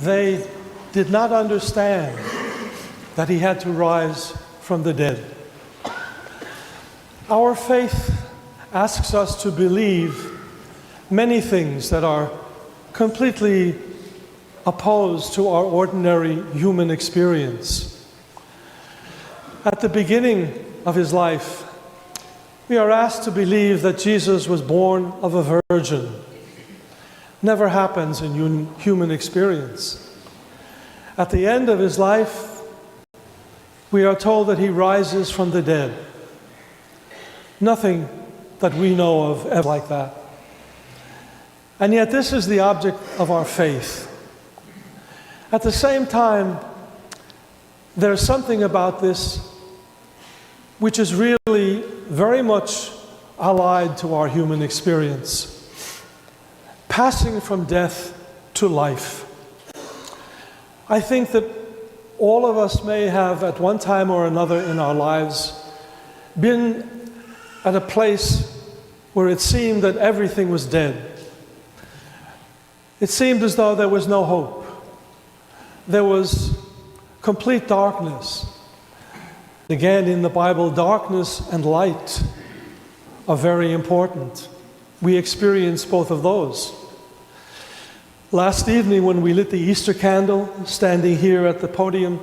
They did not understand that he had to rise from the dead. Our faith asks us to believe many things that are completely opposed to our ordinary human experience. At the beginning of his life, we are asked to believe that Jesus was born of a virgin. Never happens in human experience. At the end of his life, we are told that he rises from the dead. Nothing that we know of ever like that. And yet this is the object of our faith. At the same time, there's something about this which is really very much allied to our human experience. Passing from death to life. I think that all of us may have at one time or another in our lives been at a place where it seemed that everything was dead. It seemed as though there was no hope. There was complete darkness. Again, in the Bible, darkness and light are very important. We experience both of those. Last evening, when we lit the Easter candle, standing here at the podium,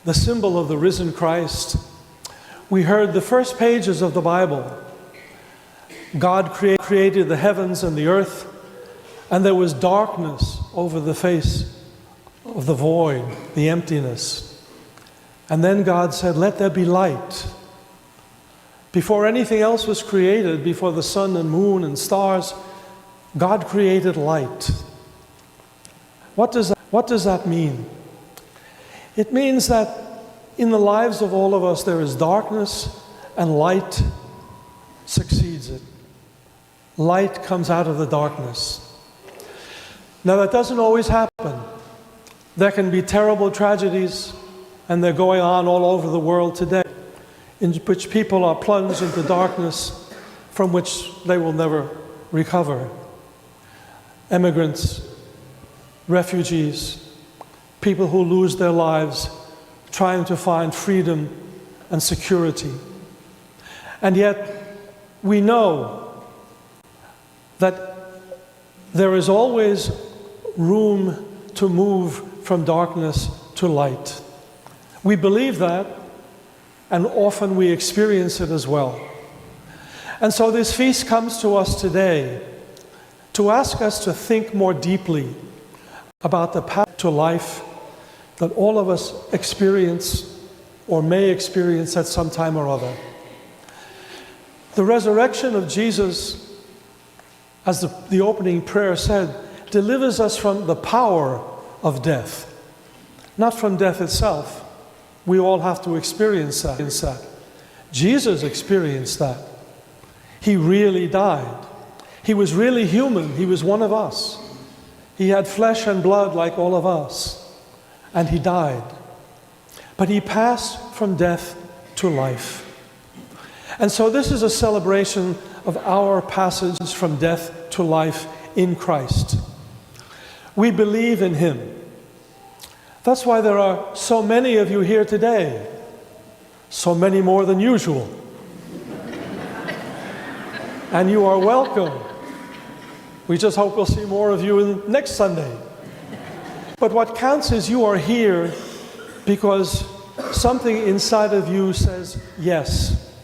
the symbol of the risen Christ, we heard the first pages of the Bible. God created the heavens and the earth, and there was darkness over the face of the void, the emptiness. And then God said, "Let there be light." Before anything else was created, before the sun and moon and stars, God created light. What does that mean? It means that in the lives of all of us there is darkness, and light succeeds it. Light comes out of the darkness. Now that doesn't always happen. There can be terrible tragedies, and they're going on all over the world today, in which people are plunged into darkness from which they will never recover. Immigrants, refugees, people who lose their lives trying to find freedom and security. And yet, we know that there is always room to move from darkness to light. We believe that, and often we experience it as well. And so this feast comes to us today to ask us to think more deeply about the path to life that all of us experience or may experience at some time or other. The resurrection of Jesus, as the opening prayer said, delivers us from the power of death, not from death itself. We all have to experience that. Jesus experienced that. He really died. He was really human. He was one of us. He had flesh and blood like all of us. And he died. But he passed from death to life. And so this is a celebration of our passage from death to life in Christ. We believe in him. That's why there are so many of you here today. So many more than usual. And you are welcome. We just hope we'll see more of you next Sunday. But what counts is you are here because something inside of you says, yes,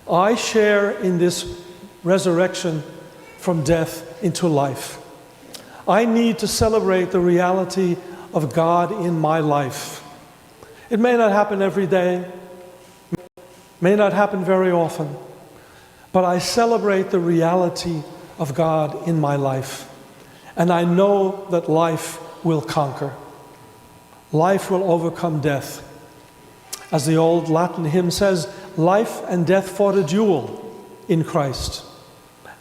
I share in this resurrection from death into life. I need to celebrate the reality of God in my life. It may not happen every day, may not happen very often, but I celebrate the reality of God in my life. And I know that life will conquer. Life will overcome death. As the old Latin hymn says, life and death fought a duel in Christ.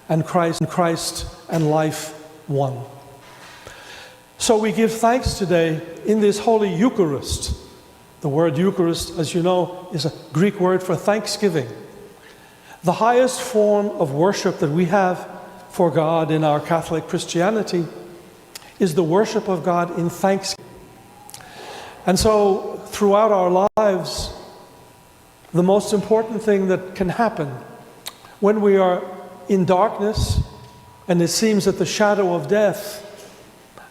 And Christ and life won. So we give thanks today in this Holy Eucharist. The word Eucharist, as you know, is a Greek word for thanksgiving. The highest form of worship that we have for God in our Catholic Christianity is the worship of God in thanksgiving. And so throughout our lives, the most important thing that can happen when we are in darkness, and it seems that the shadow of death,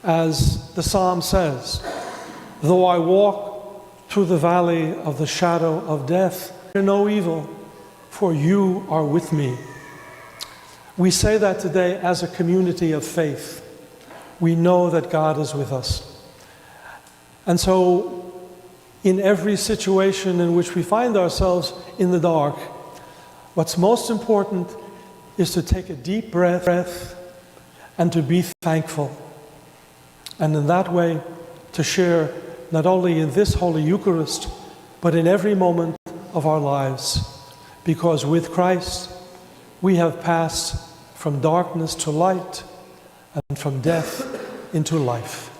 as the psalm says, though I walk through the valley of the shadow of death, fear no evil, for you are with me. We say that today as a community of faith. We know that God is with us. And so, in every situation in which we find ourselves in the dark, what's most important is to take a deep breath and to be thankful. And in that way, to share not only in this Holy Eucharist, but in every moment of our lives. Because with Christ, we have passed from darkness to light and from death into life.